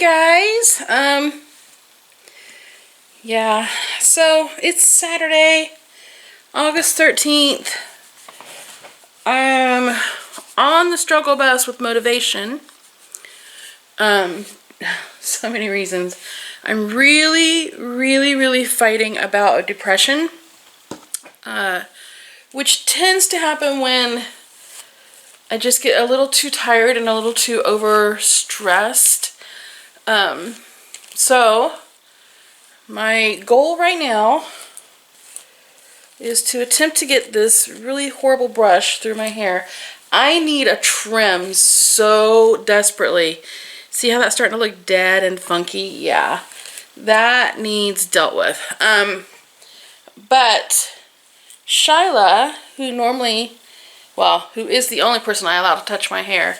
guys. Yeah, so it's Saturday, August 13th. I'm on the struggle bus with motivation. So many reasons. I'm really fighting about a depression, which tends to happen when I just get a little too tired and a little too overstressed. So my goal right now is to attempt to get this really horrible brush through my hair. I need a trim so desperately. See how that's starting to look dead and funky? Yeah, that needs dealt with. But Shyla, who normally, well, who is the only person I allow to touch my hair,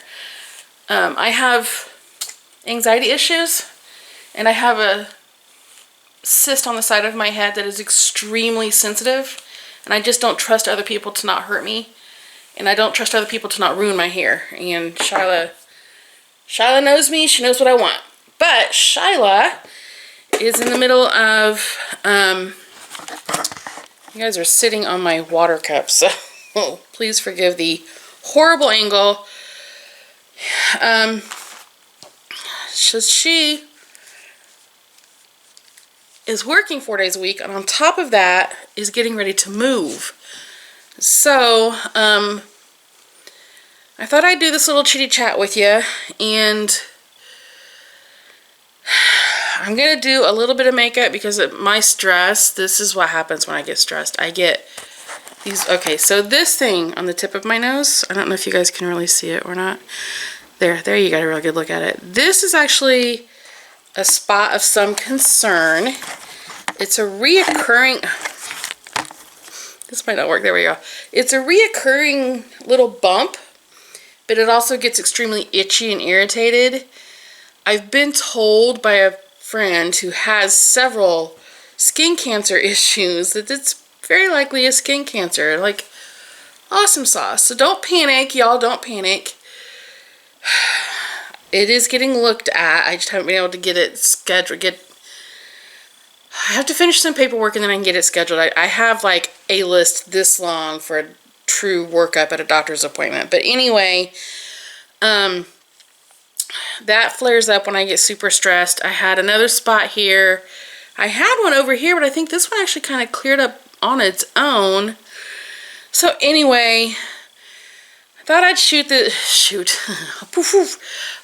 I have anxiety issues, and I have a cyst on the side of my head that is extremely sensitive, and I just don't trust other people to not hurt me, and I don't trust other people to not ruin my hair. And Shyla knows me. She knows what I want. But Shyla is in the middle of, you guys are sitting on my water cup, so please forgive the horrible angle. She is working 4 days a week, and on top of that is getting ready to move. So I thought I'd do this little chitty chat with you, and I'm gonna do a little bit of makeup because of my stress. This is what happens when I get stressed. I get these. Okay, so this thing on the tip of my nose, I don't know if you guys can really see it or not. There you got a really good look at it. This is actually a spot of some concern. It's a reoccurring, this might not work, there we go. It's a reoccurring little bump, but it also gets extremely itchy and irritated. I've been told by a friend who has several skin cancer issues that it's very likely a skin cancer. Like, awesome sauce. So don't panic, y'all, don't panic. It is getting looked at. I just haven't been able to get it scheduled. I have to finish some paperwork and then I can get it scheduled. I have like a list this long for a true workup at a doctor's appointment. But anyway, that flares up when I get super stressed. I had another spot here. I had one over here, but I think this one actually kind of cleared up on its own. So anyway, I thought I'd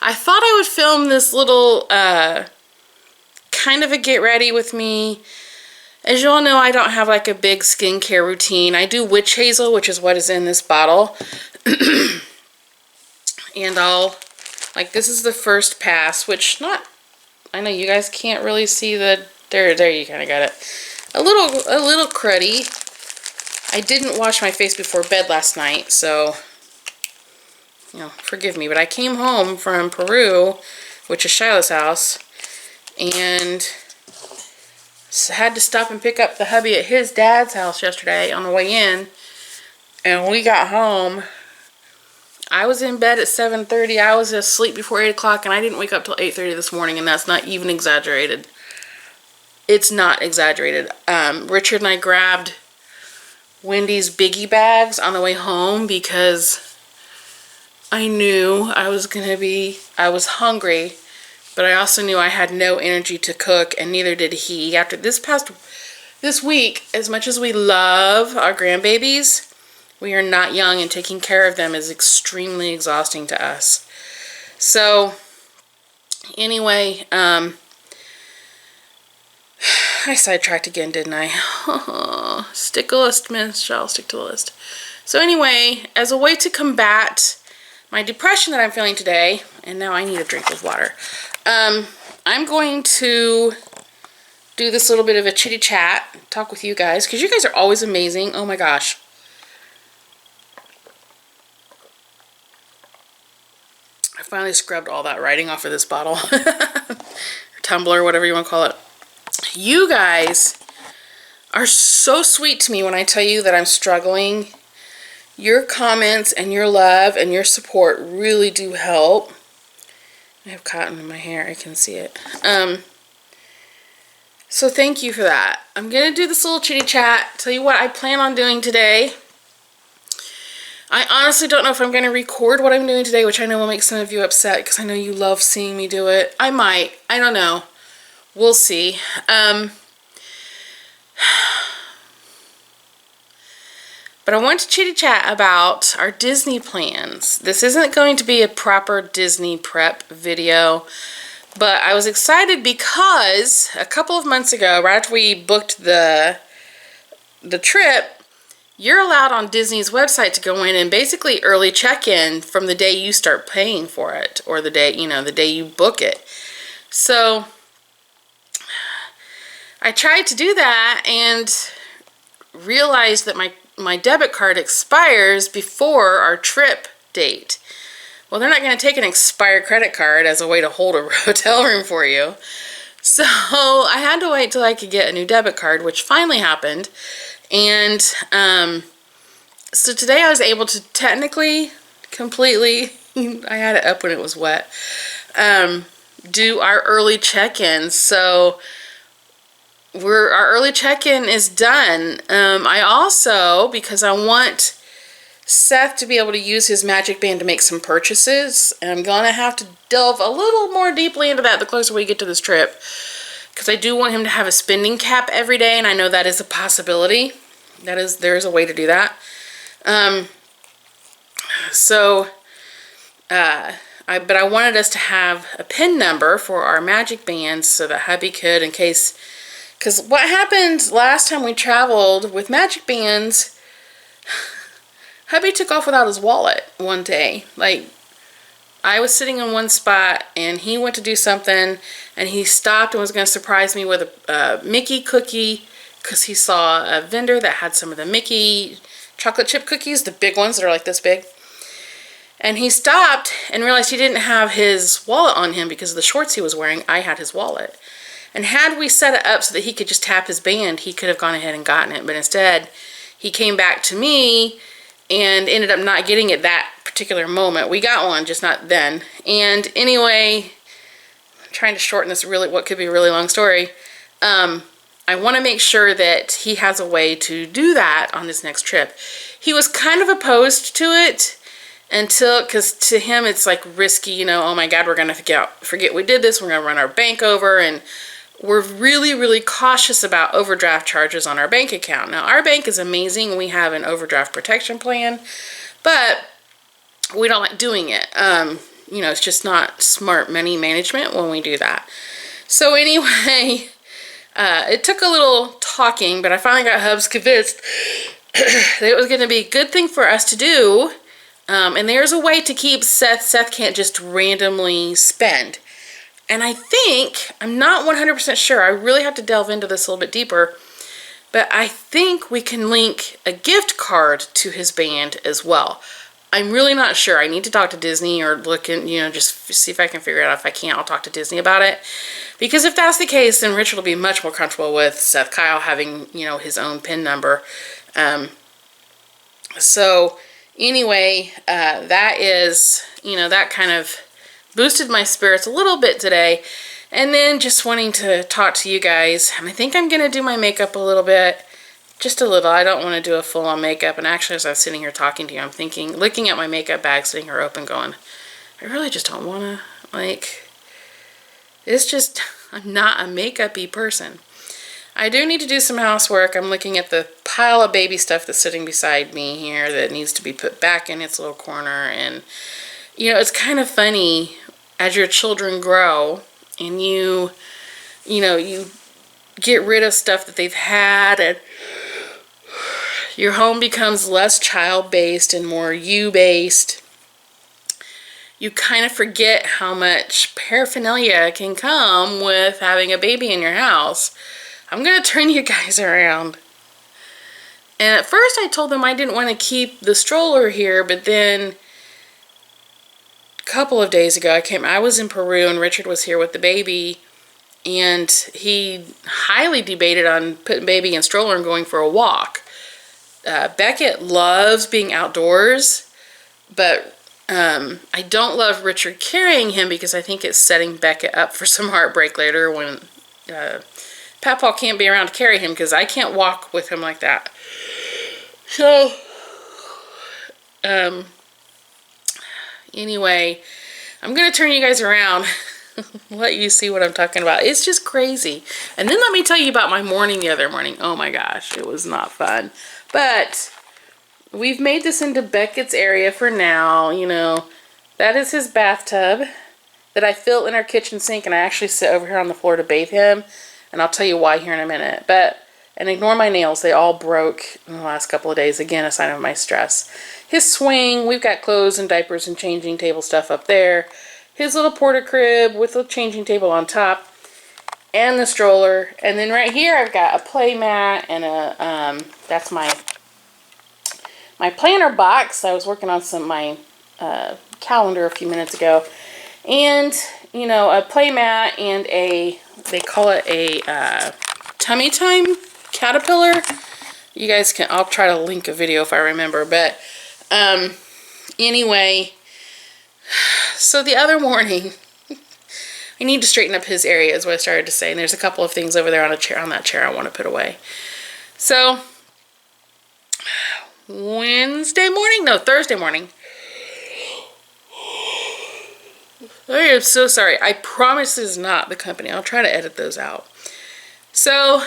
I thought I would film this little kind of a get ready with me. As you all know, I don't have like a big skincare routine. I do witch hazel, which is what is in this bottle. And this is the first pass, which I know you guys can't really see there you kind of got it. A little cruddy. I didn't wash my face before bed last night, so you know, forgive me, but I came home from Peru, which is Shyla's house, and had to stop and pick up the hubby at his dad's house yesterday on the way in. And when we got home, I was in bed at 7:30. I was asleep before 8 o'clock, and I didn't wake up till 8:30 this morning, and that's not even exaggerated. It's not exaggerated. Richard and I grabbed Wendy's biggie bags on the way home because I knew I was hungry, but I also knew I had no energy to cook, and neither did he. After this week, as much as we love our grandbabies, we are not young, and taking care of them is extremely exhausting to us. So anyway, I sidetracked again, didn't I? Stick to the list, miss. I'll stick to the list. So anyway, as a way to combat my depression that I'm feeling today, and now I need a drink of water, I'm going to do this little bit of a chitty chat, talk with you guys, because you guys are always amazing. Oh my gosh. I finally scrubbed all that writing off of this bottle. Or tumbler, whatever you want to call it. You guys are so sweet to me when I tell you that I'm struggling. Your comments and your love and your support really do help. I have cotton in my hair, I can see it. So thank you for that. I'm gonna do this little chitty chat, tell you what I plan on doing today. I honestly don't know if I'm going to record what I'm doing today, which I know will make some of you upset because I know you love seeing me do it. I might. I don't know. We'll see. But I want to chitty chat about our Disney plans. This isn't going to be a proper Disney prep video, but I was excited because a couple of months ago, right after we booked the trip, you're allowed on Disney's website to go in and basically early check-in from the day you start paying for it, or the day, the day you book it. So I tried to do that and realized that my debit card expires before our trip date. Well, they're not going to take an expired credit card as a way to hold a hotel room for you. So I had to wait till I could get a new debit card, which finally happened. And so today I was able to technically, completely, I had it up when it was wet, do our early check-in. So our early check-in is done. I also, because I want Seth to be able to use his magic band to make some purchases, and I'm going to have to delve a little more deeply into that the closer we get to this trip, because I do want him to have a spending cap every day, and I know that is a possibility. There is a way to do that. But I wanted us to have a PIN number for our magic bands so that hubby could, in case, because what happened last time we traveled with magic bands, hubby took off without his wallet one day. Like, I was sitting in one spot and he went to do something and he stopped and was going to surprise me with a Mickey cookie, because he saw a vendor that had some of the Mickey chocolate chip cookies, the big ones that are like this big. And he stopped and realized he didn't have his wallet on him because of the shorts he was wearing. I had his wallet. And had we set it up so that he could just tap his band, he could have gone ahead and gotten it. But instead, he came back to me and ended up not getting it that particular moment. We got one, just not then. And anyway, I'm trying to shorten this what could be a really long story. I want to make sure that he has a way to do that on this next trip. He was kind of opposed to it because to him it's like risky, oh my God, we're going to forget we did this, we're going to run our bank over, and we're really, really cautious about overdraft charges on our bank account. Now, our bank is amazing. We have an overdraft protection plan, but we don't like doing it. It's just not smart money management when we do that. So anyway, it took a little talking, but I finally got Hubs convinced that it was going to be a good thing for us to do. And there's a way to keep Seth can't just randomly spend. And I think, I'm not 100% sure, I really have to delve into this a little bit deeper, but I think we can link a gift card to his band as well. I'm really not sure. I need to talk to Disney or look in, just see if I can figure it out. If I can't, I'll talk to Disney about it. Because if that's the case, then Richard will be much more comfortable with Seth Kyle having, his own PIN number. So anyway, that is, that kind of boosted my spirits a little bit today. And then just wanting to talk to you guys. And I think I'm going to do my makeup a little bit. Just a little. I don't want to do a full-on makeup. And actually, as I was sitting here talking to you, I'm thinking, looking at my makeup bag, sitting here open, going, I really just don't want to, it's just, I'm not a makeup-y person. I do need to do some housework. I'm looking at the pile of baby stuff that's sitting beside me here that needs to be put back in its little corner. And, it's kind of funny as your children grow and you get rid of stuff that they've had, and your home becomes less child-based and more you-based. You kind of forget how much paraphernalia can come with having a baby in your house. I'm going to turn you guys around. And at first I told them I didn't want to keep the stroller here, but then a couple of days ago I was in Peru and Richard was here with the baby, and he highly debated on putting baby in stroller and going for a walk. Beckett loves being outdoors, but I don't love Richard carrying him because I think it's setting Beckett up for some heartbreak later when Papaw can't be around to carry him because I can't walk with him like that. So, anyway, I'm going to turn you guys around, let you see what I'm talking about. It's just crazy. And then let me tell you about my morning the other morning. Oh my gosh, it was not fun. But we've made this into Beckett's area for now, you know. That is his bathtub that I fill in our kitchen sink, and I actually sit over here on the floor to bathe him. And I'll tell you why here in a minute. And ignore my nails. They all broke in the last couple of days. Again, a sign of my stress. His swing, we've got clothes and diapers and changing table stuff up there. His little porter crib with a changing table on top. And the stroller. And then right here I've got a play mat and that's my planner box. I was working on my calendar a few minutes ago. And, you know, a play mat and they call it a tummy time caterpillar. You guys can, I'll try to link a video if I remember. But anyway, so the other morning, I need to straighten up his area is what I started to say. And there's a couple of things over there on that chair I want to put away. So Thursday morning. I am so sorry. I promise this is not the company. I'll try to edit those out. So,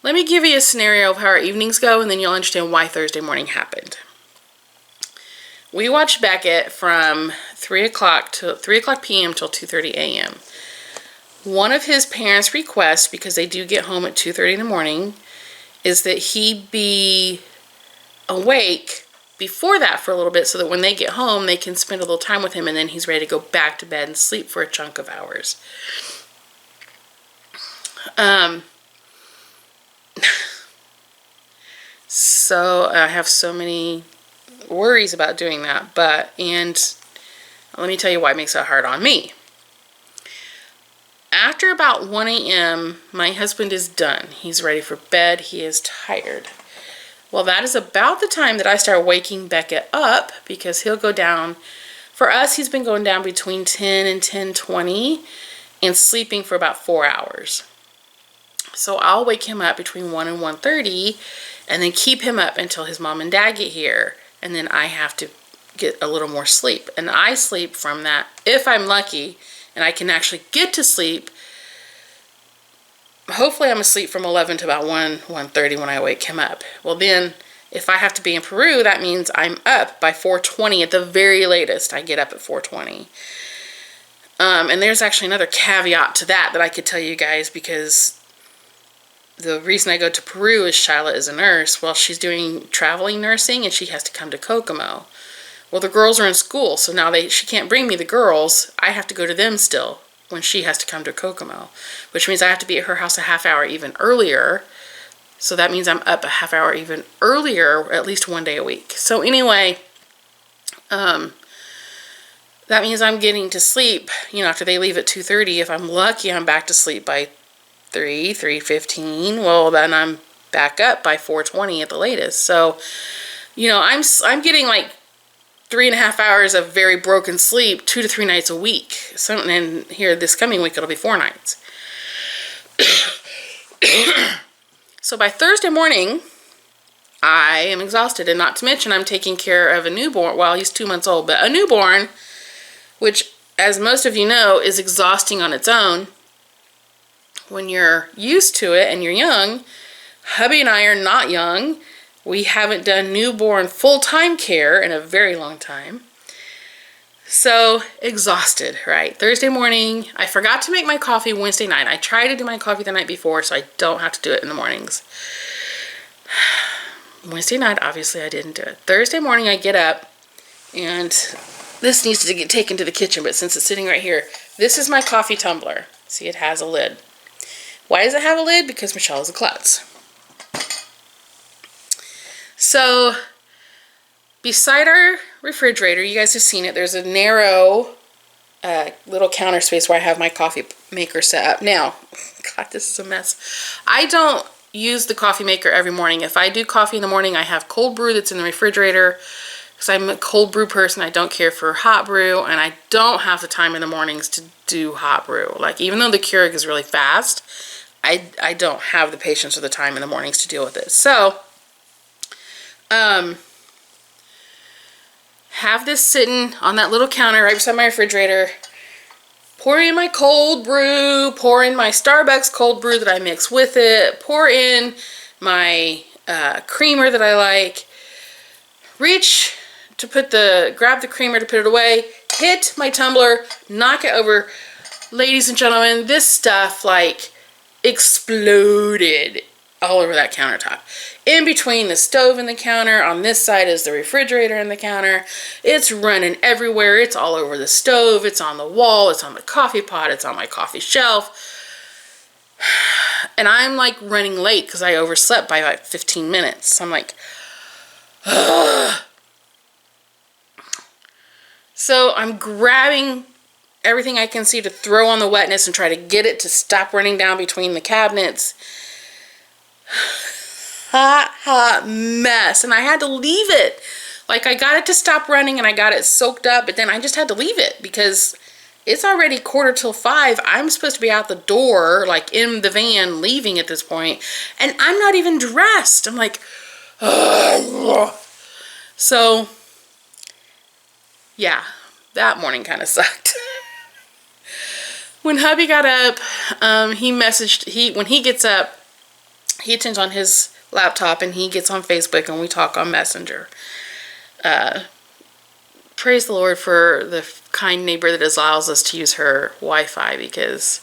let me give you a scenario of how our evenings go, and then you'll understand why Thursday morning happened. We watched Beckett from 3 o'clock p.m. till 2:30 a.m. One of his parents' requests, because they do get home at 2:30 in the morning, is that he be awake before that for a little bit so that when they get home, they can spend a little time with him, and then he's ready to go back to bed and sleep for a chunk of hours. So I have so many worries about doing that, and let me tell you why it makes it hard on me. After about 1 a.m., my husband is done. He's ready for bed. He is tired. Well, that is about the time that I start waking Beckett up because he'll go down. For us, he's been going down between 10 and 10:20 and sleeping for about 4 hours. So I'll wake him up between 1 and 1:30 and then keep him up until his mom and dad get here. And then I have to get a little more sleep. And I sleep from that, if I'm lucky, and I can actually get to sleep. Hopefully I'm asleep from 11 to about 1:30 when I wake him up. Well then, if I have to be in Peru, that means I'm up by 4:20 at the very latest. I get up at 4:20. And there's actually another caveat to that I could tell you guys, because the reason I go to Peru is Shyla is a nurse. Well, she's doing traveling nursing and she has to come to Kokomo. Well, the girls are in school, so now she can't bring me the girls. I have to go to them still when she has to come to Kokomo, which means I have to be at her house a half hour even earlier. So that means I'm up a half hour even earlier, at least one day a week. So anyway, that means I'm getting to sleep, you know, after they leave at 2:30. If I'm lucky, I'm back to sleep by 3:15. Well, then I'm back up by 4:20 at the latest. So, you know, I'm getting like 3.5 hours of very broken sleep 2 to 3 nights a week. So, and here this coming week, it'll be 4 nights. So by Thursday morning, I am exhausted, and not to mention I'm taking care of a newborn. Well, he's 2 months old, but a newborn, which, as most of you know, is exhausting on its own. When you're used to it and you're young, hubby and I are not young. We haven't done newborn full-time care in a very long time. So, exhausted, right? Thursday morning, I forgot to make my coffee Wednesday night. I tried to do my coffee the night before so I don't have to do it in the mornings. Wednesday night, obviously, I didn't do it. Thursday morning, I get up, and this needs to get taken to the kitchen, but since it's sitting right here, this is my coffee tumbler. See, it has a lid. Why does it have a lid? Because Michelle is a klutz. So, beside our refrigerator, you guys have seen it, there's a narrow little counter space where I have my coffee maker set up. Now, God, this is a mess. I don't use the coffee maker every morning. If I do coffee in the morning, I have cold brew that's in the refrigerator because I'm a cold brew person. I don't care for hot brew, and I don't have the time in the mornings to do hot brew. Like, even though the Keurig is really fast, I don't have the patience or the time in the mornings to deal with it. So, have this sitting on that little counter right beside my refrigerator. Pour in my cold brew, pour in my Starbucks cold brew that I mix with it, pour in my creamer that I like, reach to grab the creamer to put it away, hit my tumbler, knock it over. Ladies and gentlemen, this stuff like exploded all over that countertop. In between the stove and the counter, on this side is the refrigerator and the counter. It's running everywhere. It's all over the stove. It's on the wall. It's on the coffee pot. It's on my coffee shelf. And I'm like running late because I overslept by like 15 minutes. I'm like, ugh. So I'm grabbing everything I can see to throw on the wetness and try to get it to stop running down between the cabinets. Hot mess. And I had to leave it. Like, I got it to stop running and I got it soaked up, but then I just had to leave it because it's already 4:45. I'm supposed to be out the door, like in the van, leaving at this point, and I'm not even dressed. I'm like, ugh. So, yeah, that morning kind of sucked. When hubby got up, when he gets up, he attends on his laptop and he gets on Facebook and we talk on Messenger. Praise the Lord for the kind neighbor that allows us to use her Wi-Fi because,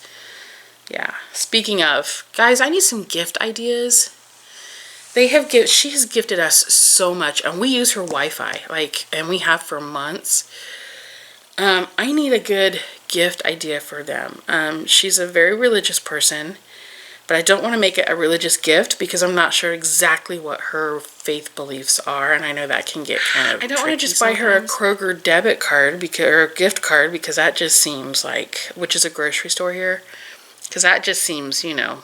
yeah. Speaking of, guys, I need some gift ideas. She has gifted us so much and we use her Wi-Fi, and we have for months. I need a good gift idea for them. She's a very religious person, but I don't want to make it a religious gift because I'm not sure exactly what her faith beliefs are, and I know that can get kind of I don't want to just buy her a Kroger debit card or a gift card because that just seems like, which is a grocery store here, because that just seems, eh.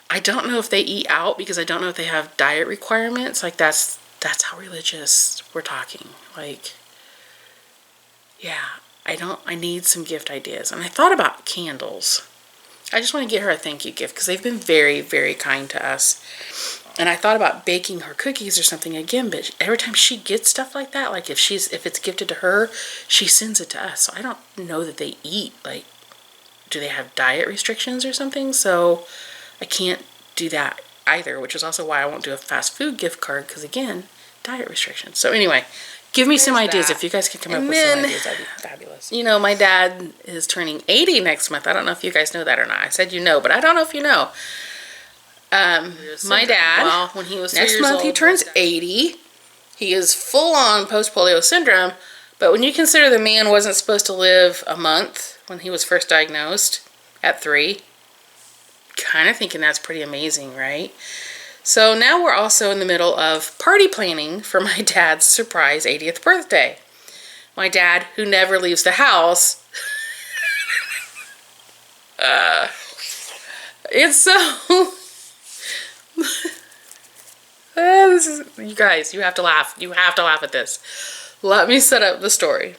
I don't know if they eat out because I don't know if they have diet requirements. Like, that's how religious we're talking. Like, yeah, I need some gift ideas. And I thought about candles. I just want to get her a thank you gift because they've been very, very kind to us. And I thought about baking her cookies or something again, but every time she gets stuff like that, like if it's gifted to her, she sends it to us. So I don't know that they eat, like, do they have diet restrictions or something? So I can't do that either, which is also why I won't do a fast food gift card because, again, diet restrictions. So anyway, give me some ideas. If you guys can come up with some ideas, that'd be fabulous. My dad is turning 80 next month. I don't know if you guys know that or not. I said you know, but I don't know if you know. My dad, when he was next month, he turns 80. He is full-on post-polio syndrome, but when you consider the man wasn't supposed to live a month when he was first diagnosed at 3, kind of thinking that's pretty amazing, right? So now we're also in the middle of party planning for my dad's surprise 80th birthday. My dad, who never leaves the house, it's so... you guys, you have to laugh. You have to laugh at this. Let me set up the story.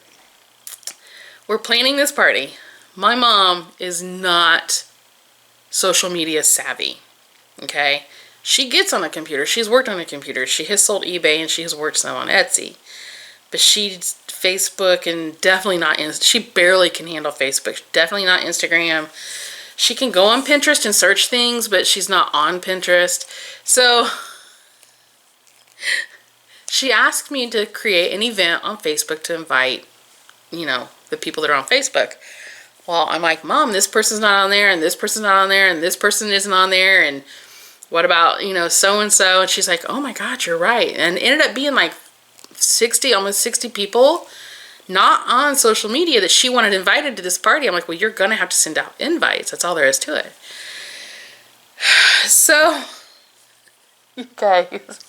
We're planning this party. My mom is not social media savvy, okay? She gets on a computer. She's worked on a computer. She has sold eBay and she has worked some on Etsy. But she's Facebook and definitely not she barely can handle Facebook. Definitely not Instagram. She can go on Pinterest and search things, but she's not on Pinterest. So she asked me to create an event on Facebook to invite, the people that are on Facebook. Well, I'm like, Mom, this person's not on there, and this person's not on there, and this person isn't on there, and what about, so-and-so? And she's like, oh my God, you're right. And it ended up being like 60, almost 60 people not on social media that she wanted invited to this party. I'm like, well, you're going to have to send out invites. That's all there is to it. So, you guys,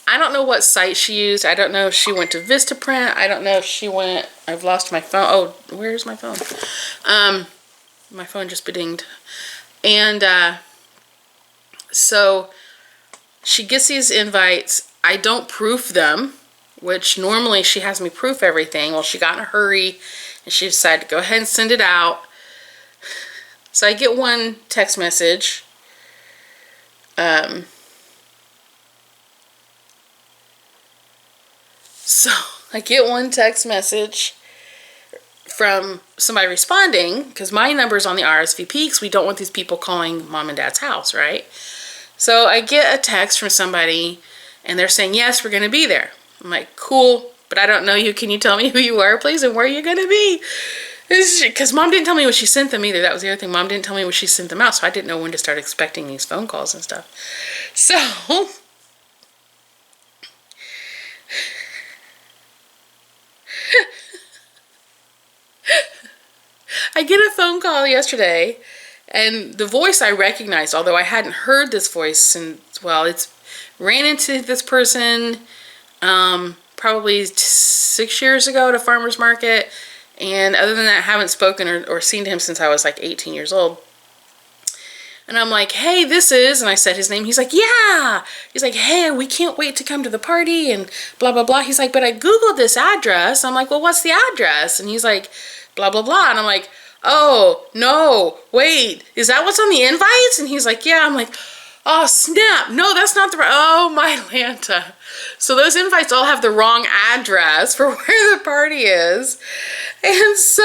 I don't know what site she used. I don't know if she went to Vistaprint. I don't know if she went, I've lost my phone. Oh, where's my phone? My phone just bedinged. And, so she gets these invites I don't proof them, which normally she has me proof everything. Well, she got in a hurry and she decided to go ahead and send it out. So I get one text message. So I get one text message from somebody responding, because my number's on the RSVP because we don't want these people calling mom and dad's house, right? So I get a text from somebody and they're saying, yes, we're going to be there. I'm like, cool, but I don't know you. Can you tell me who you are, please, and where you're going to be? Because mom didn't tell me when she sent them either. That was the other thing. Mom didn't tell me when she sent them out, so I didn't know when to start expecting these phone calls and stuff. So I get a phone call yesterday, and the voice I recognized, although I hadn't heard this voice since, well, it's ran into this person probably 6 years ago at a farmer's market, and other than that, I haven't spoken or seen him since I was like 18 years old. And I'm like, hey, this is, and I said his name. He's like, yeah. He's like, hey, we can't wait to come to the party and blah, blah, blah. He's like, but I Googled this address. I'm like, well, what's the address? And he's like, blah, blah, blah. And I'm like, oh, no, wait, is that what's on the invites? And he's like, yeah. I'm like, oh, snap. No, that's not the right, oh, my Lanta. So those invites all have the wrong address for where the party is. And so,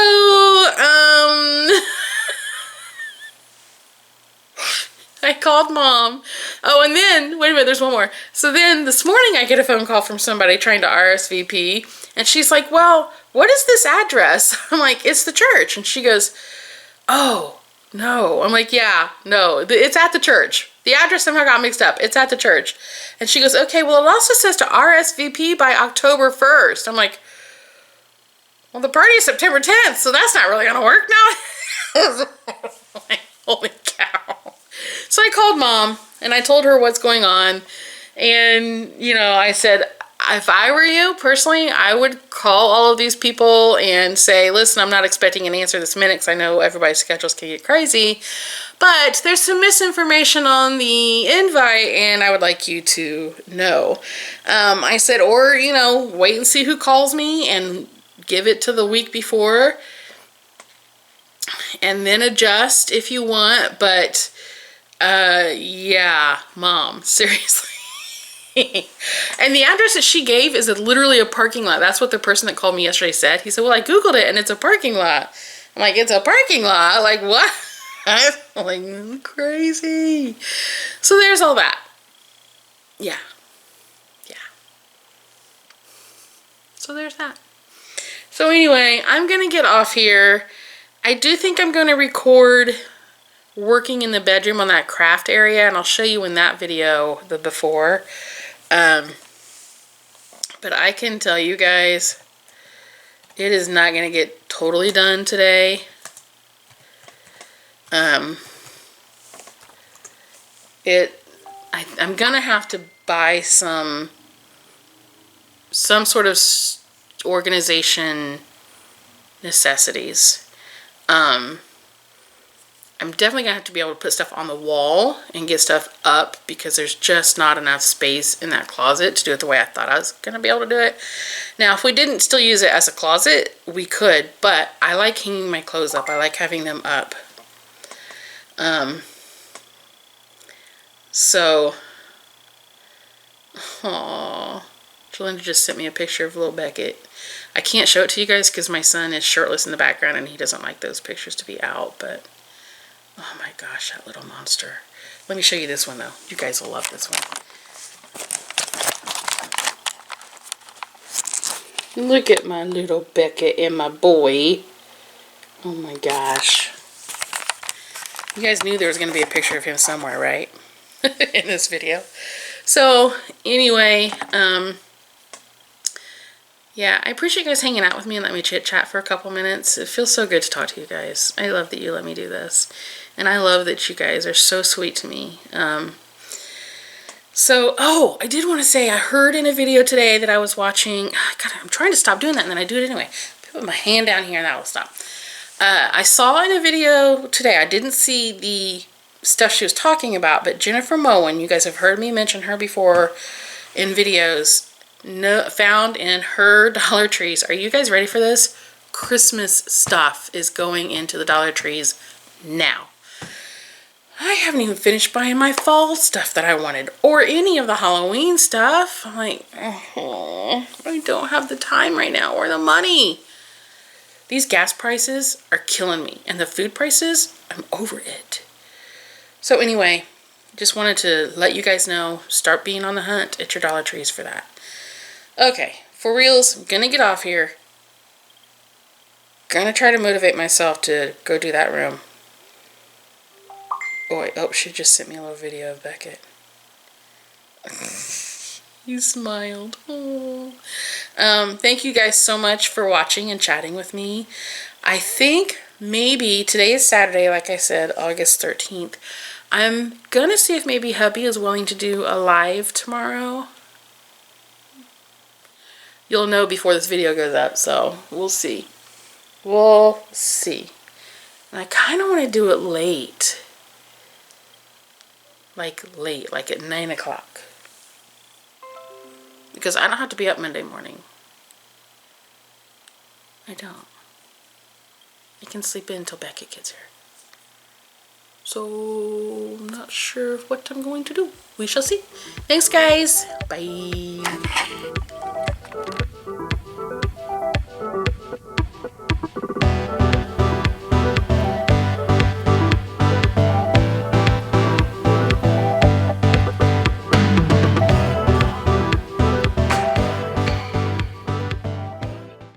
I called mom. Oh, and then, wait a minute, there's one more. So then this morning I get a phone call from somebody trying to RSVP, and she's like, well, what is this address? I'm like, it's the church. And she goes, oh, no. I'm like, yeah, no, it's at the church. The address somehow got mixed up. It's at the church. And she goes, okay, well, it also says to RSVP by October 1st. I'm like, well, the party is September 10th, so that's not really going to work now. Like, holy cow. So I called mom and I told her what's going on. And, you know, I said, if I were you personally, I would call all of these people and say, listen, I'm not expecting an answer this minute because I know everybody's schedules can get crazy. But there's some misinformation on the invite and I would like you to know. I said, or, you know, wait and see who calls me and give it to the week before. And then adjust if you want, but yeah, mom, seriously. And the address that she gave is literally a parking lot. That's what the person that called me yesterday said. He said, well, I Googled it and it's a parking lot. I'm like, it's a parking lot? Like, what? I'm like, crazy. So there's all that. Yeah. Yeah. So there's that. So anyway, I'm going to get off here. I do think I'm going to record working in the bedroom on that craft area, and I'll show you in that video the before. But I can tell you guys, it is not going to get totally done today. I'm going to have to buy some sort of organization necessities. I'm definitely going to have to be able to put stuff on the wall and get stuff up because there's just not enough space in that closet to do it the way I thought I was going to be able to do it. Now, if we didn't still use it as a closet, we could, but I like hanging my clothes up. I like having them up. So, aww, Jolinda just sent me a picture of little Beckett. I can't show it to you guys because my son is shirtless in the background and he doesn't like those pictures to be out, but oh my gosh, that little monster. Let me show you this one though. You guys will love this one. Look at my little Beckett and my boy. Oh my gosh. You guys knew there was going to be a picture of him somewhere, right? In this video. So, anyway, yeah, I appreciate you guys hanging out with me and letting me chit-chat for a couple minutes. It feels so good to talk to you guys. I love that you let me do this. And I love that you guys are so sweet to me. Oh, I did want to say, I heard in a video today that I was watching, God, I'm trying to stop doing that and then I do it anyway. Put my hand down here and that will stop. I saw in a video today, I didn't see the stuff she was talking about, but Jennifer Moen, you guys have heard me mention her before, in videos found in her Dollar Trees. Are you guys ready for this? Christmas stuff is going into the Dollar Trees now. I haven't even finished buying my fall stuff that I wanted, or any of the Halloween stuff. I'm like, oh, I don't have the time right now or the money. These gas prices are killing me, and the food prices, I'm over it. So anyway, just wanted to let you guys know, start being on the hunt at your Dollar Trees for that. Okay, for reals, I'm gonna get off here. Gonna try to motivate myself to go do that room. Oh, wait, oh, she just sent me a little video of Beckett. He smiled. Oh. Thank you guys so much for watching and chatting with me. I think maybe, today is Saturday, like I said, August 13th. I'm gonna see if maybe hubby is willing to do a live tomorrow. You'll know before this video goes up, so we'll see. We'll see. And I kind of want to do it late. Like at 9 o'clock. Because I don't have to be up Monday morning. I don't. I can sleep in until Beckett gets here. So, I'm not sure what I'm going to do. We shall see. Thanks, guys. Bye.